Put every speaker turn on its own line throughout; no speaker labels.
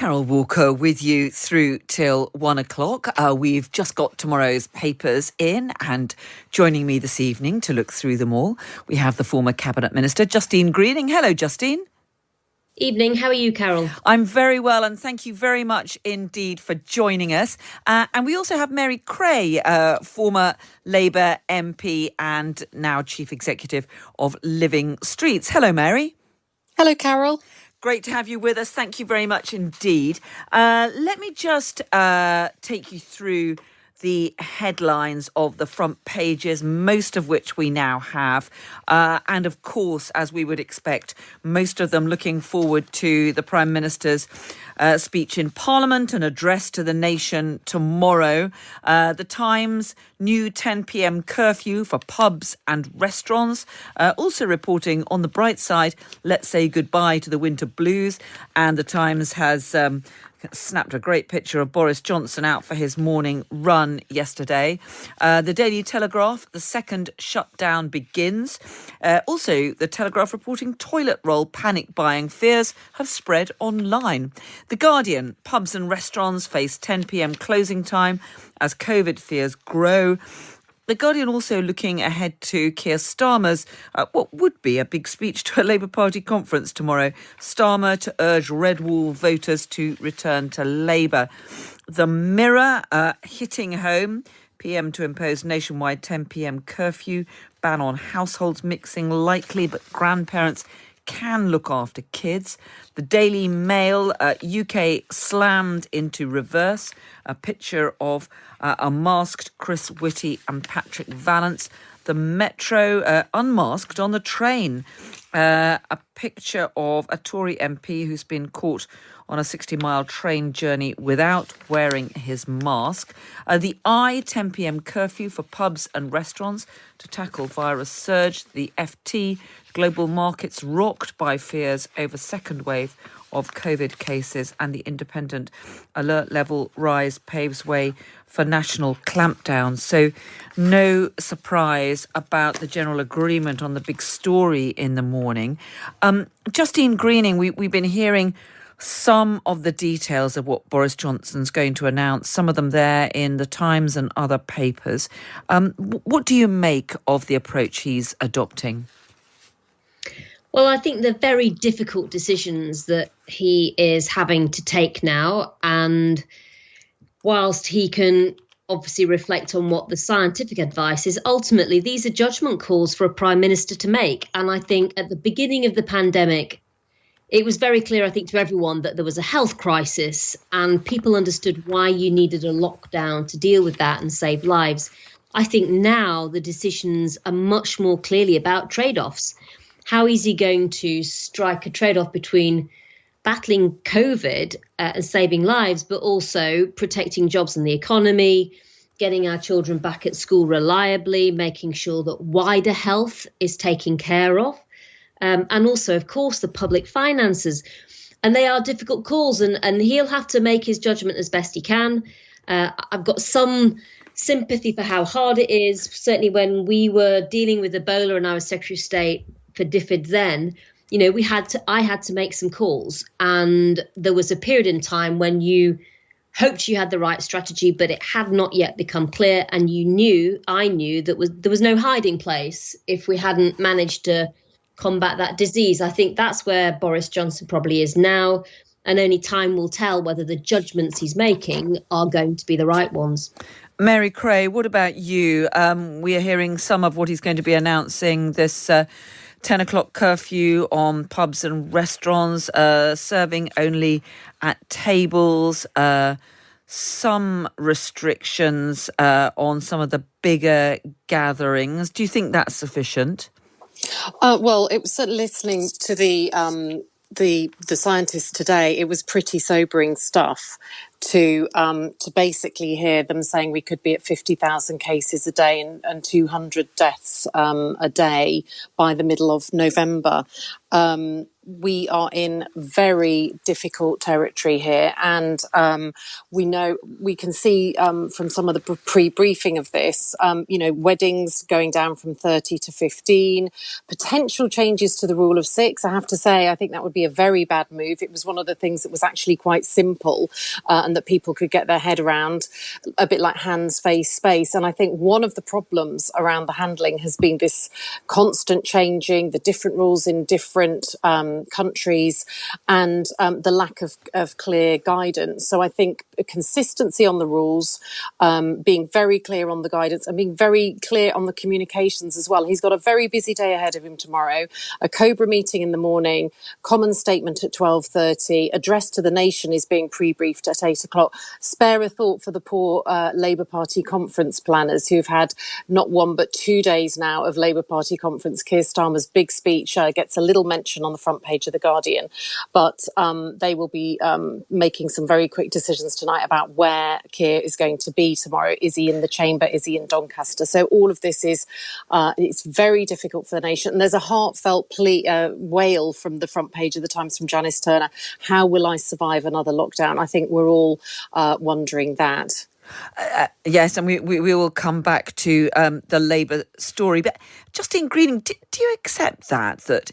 Carol Walker with you through till 1 o'clock. We've just got tomorrow's papers in, and joining me this evening to look through them all, we have the former Cabinet Minister, Justine Greening. Hello, Justine.
Evening. How are you, Carol?
I'm very well, and thank you very much indeed for joining us. And we also have Mary Cray, former Labour MP and now Chief Executive of Living Streets. Hello, Mary.
Hello, Carol.
Great to have you with us. Thank you very much indeed. Let me just take you through the headlines of the front pages, most of which we now have. And of course, as we would expect, most of them looking forward to the Prime Minister's speech in Parliament and address to the nation tomorrow. The Times, new 10 p.m. curfew for pubs and restaurants. Also reporting on the bright side, let's say goodbye to the winter blues. And the Times has snapped a great picture of Boris Johnson out for his morning run yesterday. The Daily Telegraph, the second shutdown begins. Also, the Telegraph reporting toilet roll panic buying fears have spread online. The Guardian, pubs and restaurants face 10 p.m. closing time as COVID fears grow. The Guardian also looking ahead to Keir Starmer's what would be a big speech to a Labour Party conference tomorrow. Starmer to urge Red Wall voters to return to Labour. The Mirror hitting home. PM to impose nationwide 10 p.m. curfew. Ban on households mixing likely, but grandparents can look after kids. The Daily Mail, UK slammed into reverse. A picture of a masked Chris Whitty and Patrick Vallance. The Metro, unmasked on the train. A picture of a Tory MP who's been caught on a 60-mile train journey without wearing his mask. The 10 p.m. curfew for pubs and restaurants to tackle virus surge. The FT, global markets rocked by fears over second wave of COVID cases, and the Independent alert level rise paves way for national clampdown. So no surprise about the general agreement on the big story in the morning. Justine Greening, we've been hearing some of the details of what Boris Johnson's going to announce, some of them there in the Times and other papers. What do you make of the approach he's adopting?
Well, I think they're very difficult decisions that he is having to take now. And whilst he can obviously reflect on what the scientific advice is, ultimately, these are judgment calls for a prime minister to make. And I think at the beginning of the pandemic, it was very clear, I think, to everyone that there was a health crisis and people understood why you needed a lockdown to deal with that and save lives. I think now the decisions are much more clearly about trade-offs. How is he going to strike a trade-off between battling COVID and saving lives, but also protecting jobs and the economy, getting our children back at school reliably, making sure that wider health is taken care of, and also, of course, the public finances. And they are difficult calls, and he'll have to make his judgment as best he can. I've got some sympathy for how hard it is. Certainly when we were dealing with Ebola and I was Secretary of State for DFID then, you know, I had to make some calls, and there was a period in time when you hoped you had the right strategy, but it had not yet become clear, and I knew that there was no hiding place if we hadn't managed to combat that disease. I think that's where Boris Johnson probably is now, and only time will tell whether the judgments he's making are going to be the right ones.
Mary Cray, what about you? We are hearing some of what he's going to be announcing, this 10 o'clock curfew on pubs and restaurants, serving only at tables, some restrictions on some of the bigger gatherings. Do you think that's sufficient?
Well, it was listening to the scientists today. It was pretty sobering stuff to basically hear them saying we could be at 50,000 cases a day and 200 deaths a day by the middle of November. we are in very difficult territory here, and we can see from some of the pre-briefing of this, weddings going down from 30 to 15, potential changes to the rule of six. I have to say, I think that would be a very bad move. It was one of the things that was actually quite simple and that people could get their head around, a bit like hands, face, space. And I think one of the problems around the handling has been this constant changing, the different rules in different countries, and the lack of clear guidance. So I think a consistency on the rules, being very clear on the guidance, and being very clear on the communications as well. He's got a very busy day ahead of him tomorrow, a COBRA meeting in the morning, common statement at 12:30, address to the nation is being pre-briefed at 8 o'clock. Spare a thought for the poor Labour Party conference planners who've had not one but 2 days now of Labour Party conference. Keir Starmer's big speech gets a little mention on the front page of The Guardian, but they will be making some very quick decisions tonight about where Keir is going to be tomorrow. Is he in the chamber? Is he in Doncaster? So all of this is it's very difficult for the nation. And there's a heartfelt wail from the front page of the Times from Janice Turner. How will I survive another lockdown? I think we're all wondering that.
Yes, and we will come back to the Labour story. But Justine Greening, do you accept that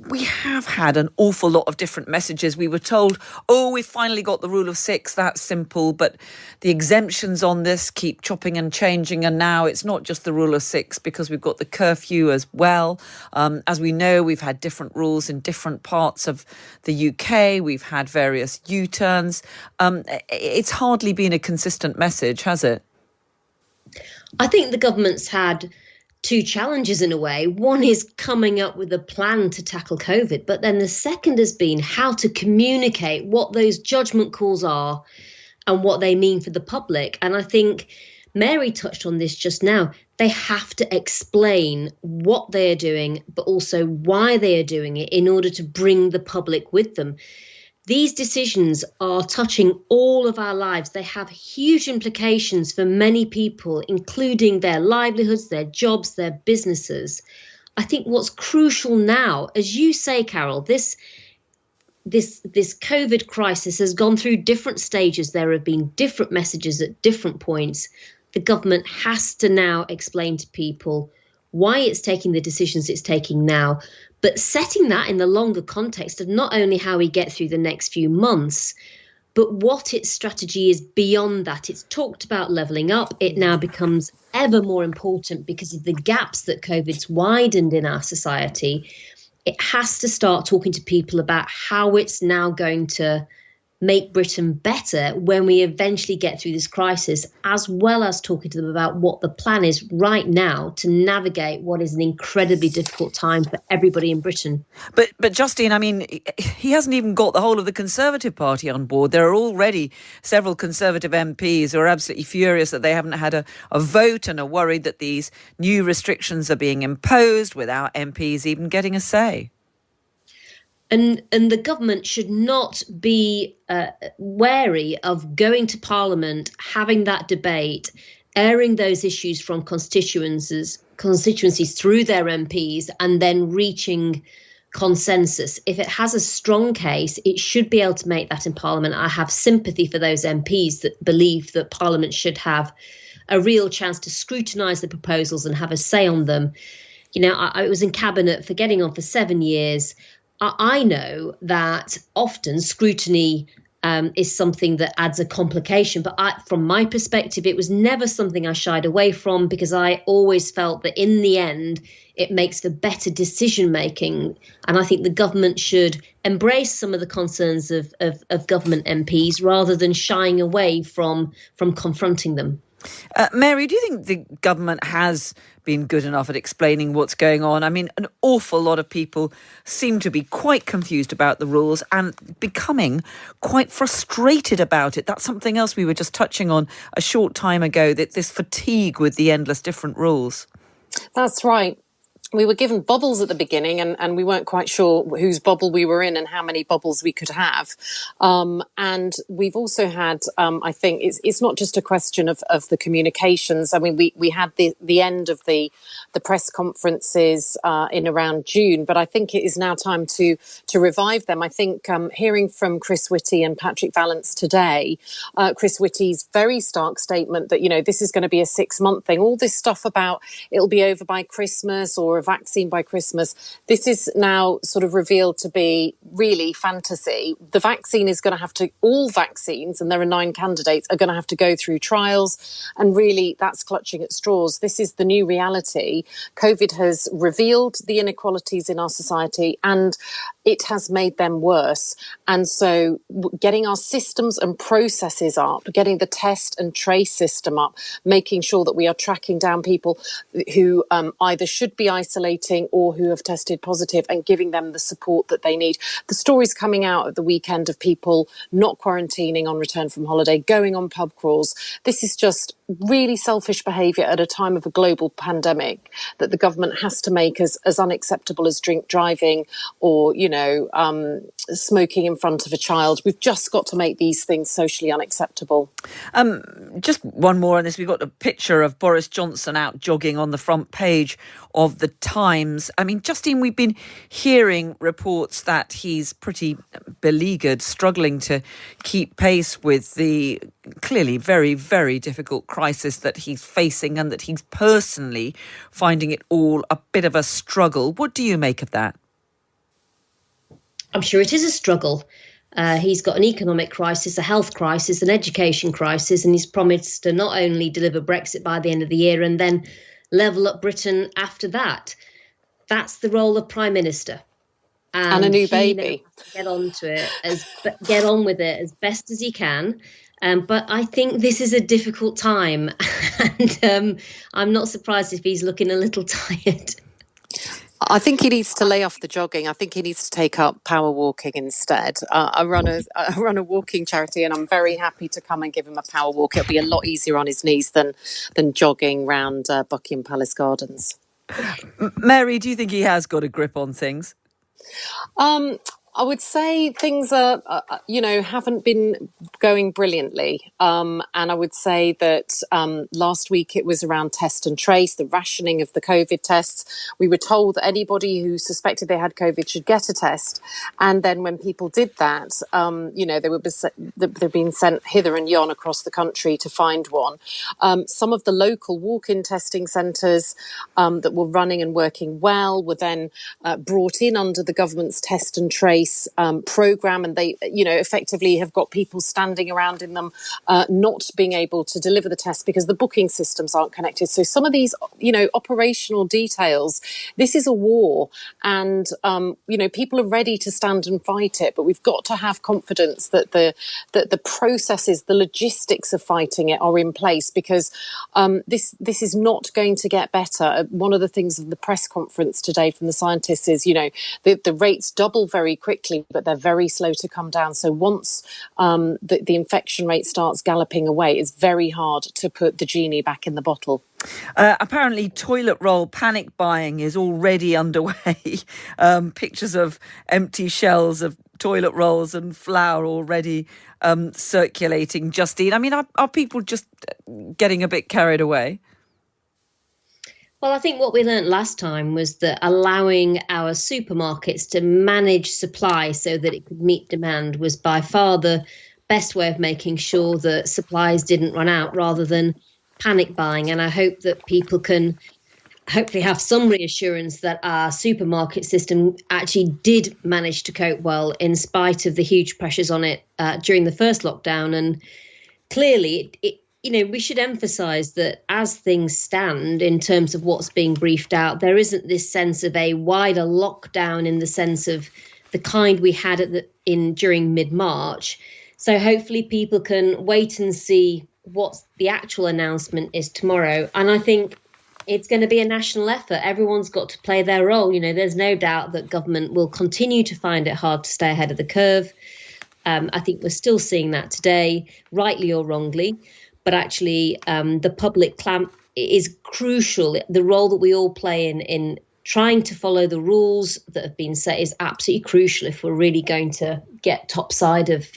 we have had an awful lot of different messages? We were told, we've finally got the rule of six, that's simple, but the exemptions on this keep chopping and changing, and now it's not just the rule of six because we've got the curfew as well. As we know, we've had different rules in different parts of the UK. We've had various U-turns. It's hardly been a consistent message, has it?
I think the government's had two challenges in a way. One is coming up with a plan to tackle COVID, but then the second has been how to communicate what those judgment calls are and what they mean for the public. And I think Mary touched on this just now. They have to explain what they are doing, but also why they are doing it in order to bring the public with them. These decisions are touching all of our lives. They have huge implications for many people, including their livelihoods, their jobs, their businesses. I think what's crucial now, as you say, Carol, this COVID crisis has gone through different stages. There have been different messages at different points. The government has to now explain to people why it's taking the decisions it's taking now, but setting that in the longer context of not only how we get through the next few months, but what its strategy is beyond that. It's talked about levelling up. It now becomes ever more important because of the gaps that COVID's widened in our society. It has to start talking to people about how it's now going to make Britain better when we eventually get through this crisis, as well as talking to them about what the plan is right now to navigate what is an incredibly difficult time for everybody in Britain.
But Justine, I mean, he hasn't even got the whole of the Conservative Party on board. There are already several Conservative MPs who are absolutely furious that they haven't had a vote and are worried that these new restrictions are being imposed without MPs even getting a say.
And the government should not be wary of going to Parliament, having that debate, airing those issues from constituencies through their MPs, and then reaching consensus. If it has a strong case, it should be able to make that in Parliament. I have sympathy for those MPs that believe that Parliament should have a real chance to scrutinise the proposals and have a say on them. You know, I was in Cabinet for getting on for 7 years. I know that often scrutiny is something that adds a complication. But from my perspective, it was never something I shied away from, because I always felt that in the end, it makes for better decision making. And I think the government should embrace some of the concerns of government MPs rather than shying away from confronting them.
Mary, do you think the government has been good enough at explaining what's going on? I mean, an awful lot of people seem to be quite confused about the rules and becoming quite frustrated about it. That's something else we were just touching on a short time ago, that this fatigue with the endless different rules.
That's right. we were given bubbles at the beginning, and we weren't quite sure whose bubble we were in and how many bubbles we could have. And we've also had, I think it's not just a question of the communications. I mean, we had the end of the press conferences in around June, but I think it is now time to revive them. I think hearing from Chris Whitty and Patrick Vallance today, Chris Whitty's very stark statement that, this is going to be a 6-month thing, all this stuff about it'll be over by Christmas or a vaccine by Christmas, this is now sort of revealed to be really fantasy. The vaccine is going to have to, all vaccines, and there are 9 candidates, are going to have to go through trials, and really that's clutching at straws. This is the new reality. COVID has revealed the inequalities in our society, and it has made them worse. And so getting our systems and processes up, getting the test and trace system up, making sure that we are tracking down people who either should be isolating or who have tested positive, and giving them the support that they need. The stories coming out at the weekend of people not quarantining on return from holiday, going on pub crawls. This is just really selfish behaviour at a time of a global pandemic that the government has to make as unacceptable as drink driving or, smoking in front of a child. We've just got to make these things socially unacceptable.
Just one more on this. We've got a picture of Boris Johnson out jogging on the front page of the Times. I mean, Justine, we've been hearing reports that he's pretty beleaguered, struggling to keep pace with the clearly very, very difficult crisis that he's facing, and that he's personally finding it all a bit of a struggle. What do you make of that?
I'm sure it is a struggle. He's got an economic crisis, a health crisis, an education crisis, and he's promised to not only deliver Brexit by the end of the year and then level up Britain after that. That's the role of Prime Minister.
And a new baby.
Get on with it as best as he can. But I think this is a difficult time, and I'm not surprised if he's looking a little tired.
I think he needs to lay off the jogging. I think he needs to take up power walking instead. I run a walking charity, and I'm very happy to come and give him a power walk. It'll be a lot easier on his knees than jogging round Buckingham Palace Gardens.
Mary, do you think he has got a grip on things?
I would say things are, haven't been going brilliantly. And I would say that last week it was around test and trace, the rationing of the COVID tests. We were told that anybody who suspected they had COVID should get a test. And then when people did that, they've been sent hither and yon across the country to find one. Some of the local walk-in testing centres that were running and working well were then brought in under the government's test and trace program, and they effectively have got people standing around in them not being able to deliver the test because the booking systems aren't connected. So some of these operational details, this is a war, and people are ready to stand and fight it, but we've got to have confidence that the processes, the logistics of fighting it are in place, because this is not going to get better. One of the things of the press conference today from the scientists is the rates double very quickly, but they're very slow to come down. So once the infection rate starts galloping away, it's very hard to put the genie back in the bottle.
Apparently, toilet roll panic buying is already underway. Pictures of empty shells of toilet rolls and flour already circulating. Justine, I mean, are people just getting a bit carried away?
Well, I think what we learnt last time was that allowing our supermarkets to manage supply so that it could meet demand was by far the best way of making sure that supplies didn't run out, rather than panic buying. And I hope that people can hopefully have some reassurance that our supermarket system actually did manage to cope well in spite of the huge pressures on it during the first lockdown. And clearly, we should emphasise that as things stand in terms of what's being briefed out, there isn't this sense of a wider lockdown in the sense of the kind we had during mid-March. So hopefully people can wait and see what the actual announcement is tomorrow. And I think it's going to be a national effort. Everyone's got to play their role. There's no doubt that government will continue to find it hard to stay ahead of the curve. I think we're still seeing that today, rightly or wrongly. But actually, the public clamp is crucial. The role that we all play in trying to follow the rules that have been set is absolutely crucial if we're really going to get topside of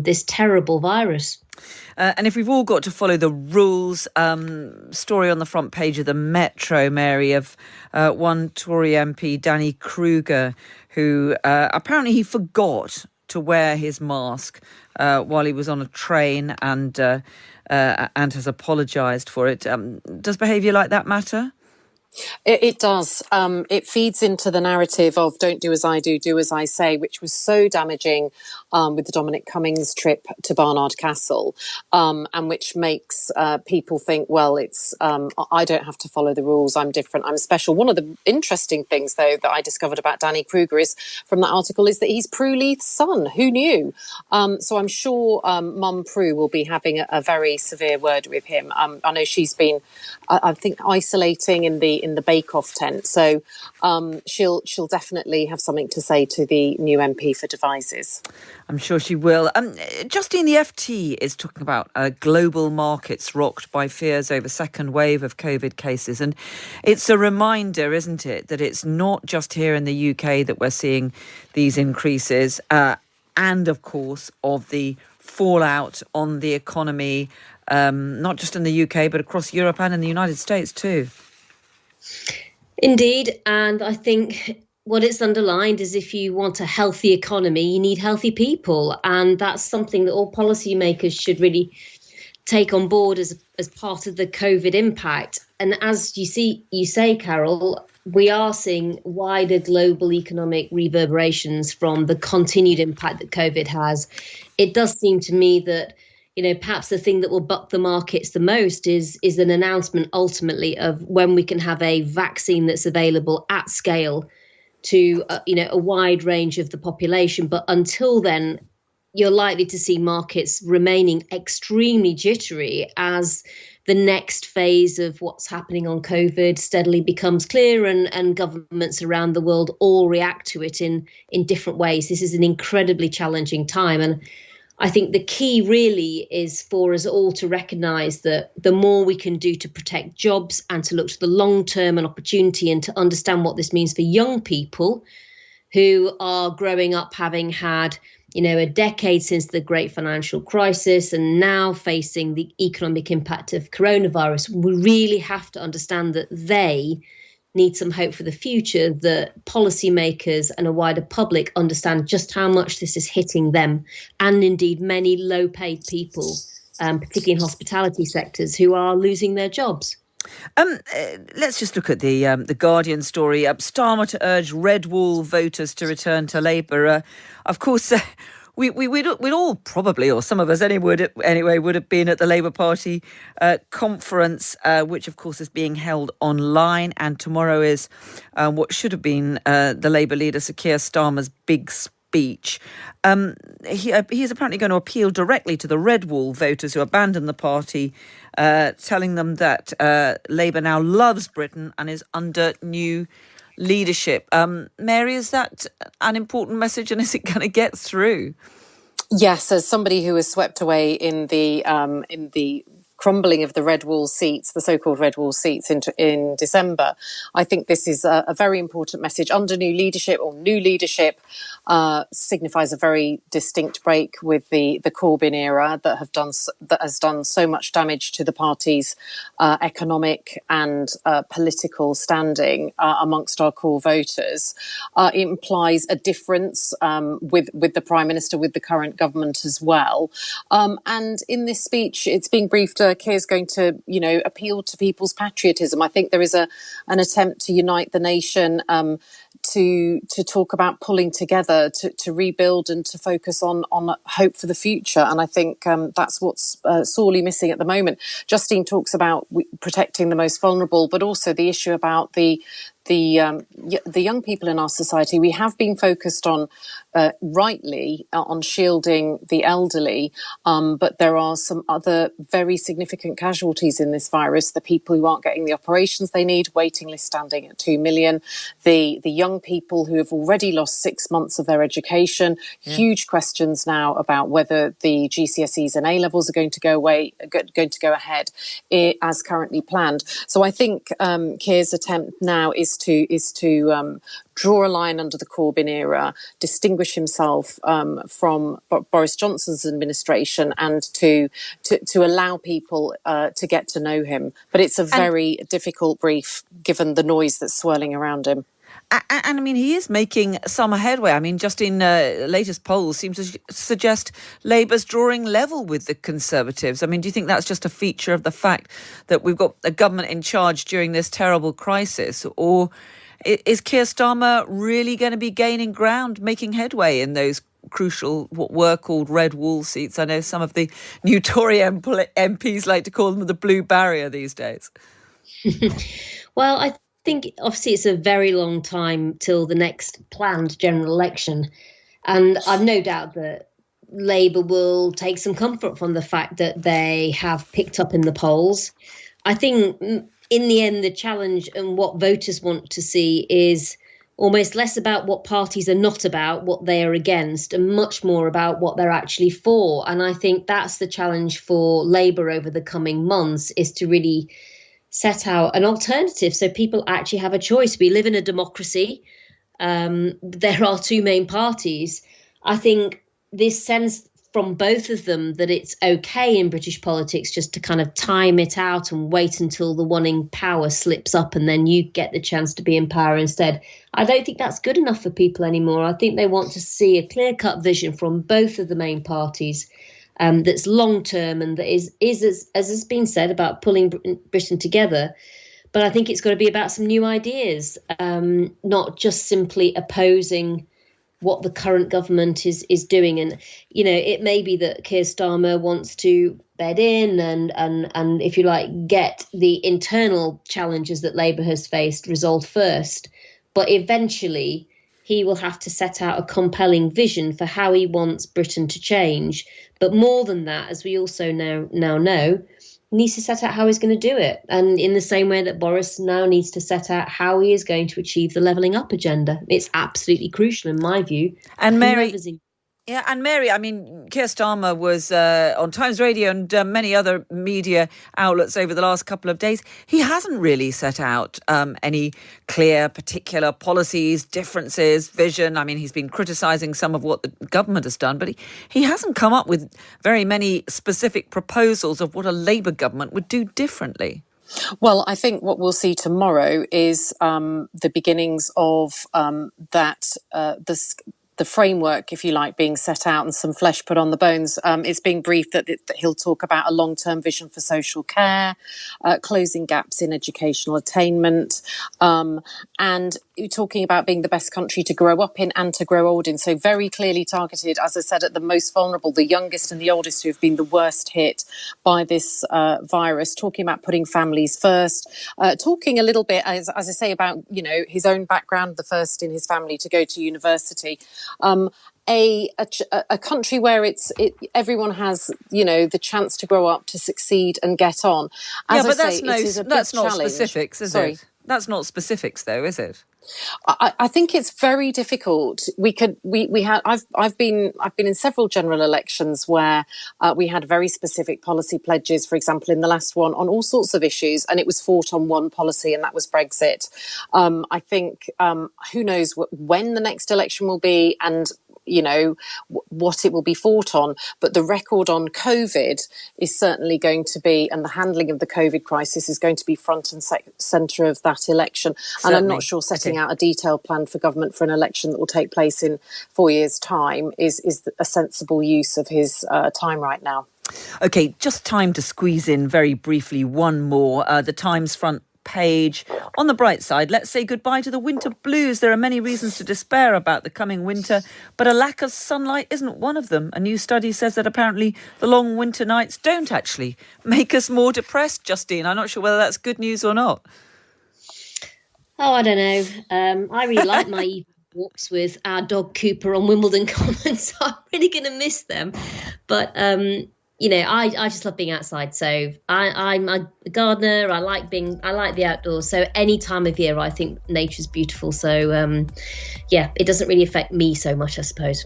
this terrible virus.
And if we've all got to follow the rules, story on the front page of the Metro, Mary, of one Tory MP, Danny Kruger, who apparently he forgot to wear his mask while he was on a train and has apologised for it. Does behaviour like that matter?
It does. It feeds into the narrative of don't do as I do, do as I say, which was so damaging with the Dominic Cummings trip to Barnard Castle, and which makes people think, well, it's I don't have to follow the rules. I'm different. I'm special. One of the interesting things, though, that I discovered about Danny Kruger is from that article is that he's Prue Leith's son. Who knew? So I'm sure Mum Prue will be having a very severe word with him. I know she's been, I think, isolating in the Bake Off tent, so she'll definitely have something to say to the new MP for Devizes.
I'm sure she will. Justine, the FT is talking about global markets rocked by fears over second wave of COVID cases, and it's a reminder, isn't it, that it's not just here in the UK that we're seeing these increases, and of course of the fallout on the economy, not just in the UK but across Europe and in the United States too.
Indeed, and I think what it's underlined is if you want a healthy economy, you need healthy people, and that's something that all policymakers should really take on board as part of the COVID impact. And as you say, Carol, we are seeing wider global economic reverberations from the continued impact that COVID has. It does seem to me that, you know, perhaps the thing that will buck the markets the most is an announcement ultimately of when we can have a vaccine that's available at scale to, a wide range of the population. But until then, you're likely to see markets remaining extremely jittery as the next phase of what's happening on COVID steadily becomes clear, and governments around the world all react to it in different ways. This is an incredibly challenging time. And I think the key really is for us all to recognise that the more we can do to protect jobs and to look to the long term and opportunity and to understand what this means for young people who are growing up having had, a decade since the great financial crisis and now facing the economic impact of coronavirus, we really have to understand that they need some hope for the future, that policymakers and a wider public understand just how much this is hitting them, and indeed many low-paid people, particularly in hospitality sectors, who are losing their jobs.
Let's just look at the Guardian story. Starmer to urge red wall voters to return to Labour. Of course, we'd all probably, or some of us anyway, would have been at the Labour Party conference, which of course is being held online. And tomorrow is what should have been the Labour leader, Sir Keir Starmer's big speech. He is apparently going to appeal directly to the red wall voters who abandoned the party, telling them that Labour now loves Britain and is under new leadership. Mary, is that an important message, and is it going to get through?
Yes, as somebody who was swept away in the crumbling of the red wall seats, the so-called red wall seats in December, I think this is a very important message. Under new leadership, or new leadership, signifies a very distinct break with the Corbyn era that has done so much damage to the party's economic and political standing amongst our core voters. It implies a difference with the Prime Minister, with the current government as well. And in this speech, it's being briefed. Keir's going to, appeal to people's patriotism. I think there is an attempt to unite the nation, to talk about pulling together, to rebuild and to focus on hope for the future. And I think that's what's sorely missing at the moment. Justine talks about protecting the most vulnerable, but also the issue about the young people in our society. We have been focused on, rightly, on shielding the elderly, but there are some other very significant casualties in this virus. The people who aren't getting the operations they need, waiting list standing at 2 million. The young people who have already lost 6 months of their education. Yeah. Huge questions now about whether the GCSEs and A-levels are going to go ahead as currently planned. So I think Keir's attempt now is to draw a line under the Corbyn era, distinguish himself from Boris Johnson's administration, and to allow people to get to know him. But it's a very difficult brief given the noise that's swirling around him.
And I mean, he is making some headway. I mean, just in latest polls seem to suggest Labour's drawing level with the Conservatives. I mean, do you think that's just a feature of the fact that we've got a government in charge during this terrible crisis? Or is Keir Starmer really going to be gaining ground, making headway in those crucial, what were called red wall seats? I know some of the new Tory MPs like to call them the blue barrier these days.
Well, I think obviously it's a very long time till the next planned general election, and I've no doubt that Labour will take some comfort from the fact that they have picked up in the polls. I think in the end the challenge and what voters want to see is almost less about what parties are not about, what they are against, and much more about what they're actually for. And I think that's the challenge for Labour over the coming months, is to really set out an alternative so people actually have a choice. We live in a democracy. There are two main parties. I think this sense from both of them that it's okay in British politics just to kind of time it out and wait until the one in power slips up and then you get the chance to be in power instead. I don't think that's good enough for people anymore. I think they want to see a clear-cut vision from both of the main parties that's long-term and that is as has been said, about pulling Britain together. But I think it's got to be about some new ideas, not just simply opposing what the current government is doing. And, you know, it may be that Keir Starmer wants to bed in and if you like, get the internal challenges that Labour has faced resolved first. But eventually he will have to set out a compelling vision for how he wants Britain to change. But more than that, as we also now know, he needs to set out how he's going to do it. And in the same way that Boris now needs to set out how he is going to achieve the levelling up agenda. It's absolutely crucial in my view.
And Mary, I mean, Keir Starmer was on Times Radio and many other media outlets over the last couple of days. He hasn't really set out any clear, particular policies, differences, vision. I mean, he's been criticising some of what the government has done, but he hasn't come up with very many specific proposals of what a Labour government would do differently.
Well, I think what we'll see tomorrow is the beginnings of the framework, if you like, being set out and some flesh put on the bones. It's being briefed that he'll talk about a long-term vision for social care, closing gaps in educational attainment, and talking about being the best country to grow up in and to grow old in. So very clearly targeted, as I said, at the most vulnerable, the youngest and the oldest who have been the worst hit by this virus, talking about putting families first, talking a little bit, as I say, about, you know, his own background, the first in his family to go to university. A country where everyone has, you know, the chance to grow up, to succeed and get on. As
yeah, but
I say,
that's not specifics, is it? That's not specifics, though, is it?
I think it's very difficult. I've been in several general elections where we had very specific policy pledges, for example, in the last one on all sorts of issues, and it was fought on one policy, and that was Brexit. I think who knows when the next election will be, and you know what it will be fought on, but the record on COVID is certainly going to be, and the handling of the COVID crisis is going to be front and centre of that election. Certainly. And I'm not sure setting out a detailed plan for government for an election that will take place in 4 years' time is a sensible use of his time right now.
OK, just time to squeeze in very briefly one more. The Times front page. On the bright side, let's say goodbye to the winter blues. There are many reasons to despair about the coming winter, but a lack of sunlight isn't one of them. A new study says that apparently the long winter nights don't actually make us more depressed, Justine. I'm not sure whether that's good news or not.
Oh, I don't know. I really like my evening walks with our dog Cooper on Wimbledon Common, so I'm really going to miss them. But I just love being outside. So I'm a gardener. I like the outdoors. So any time of year, I think nature's beautiful. So it doesn't really affect me so much, I suppose.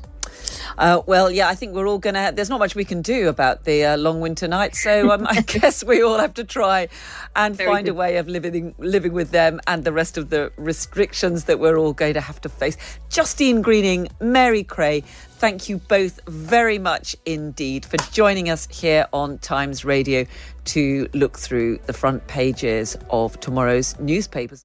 I think we're all there's not much we can do about the long winter nights. So I guess we all have to try and find a way of living with them and the rest of the restrictions that we're all going to have to face. Justine Greening, Mary Cray, thank you both very much indeed for joining us here on Times Radio to look through the front pages of tomorrow's newspapers.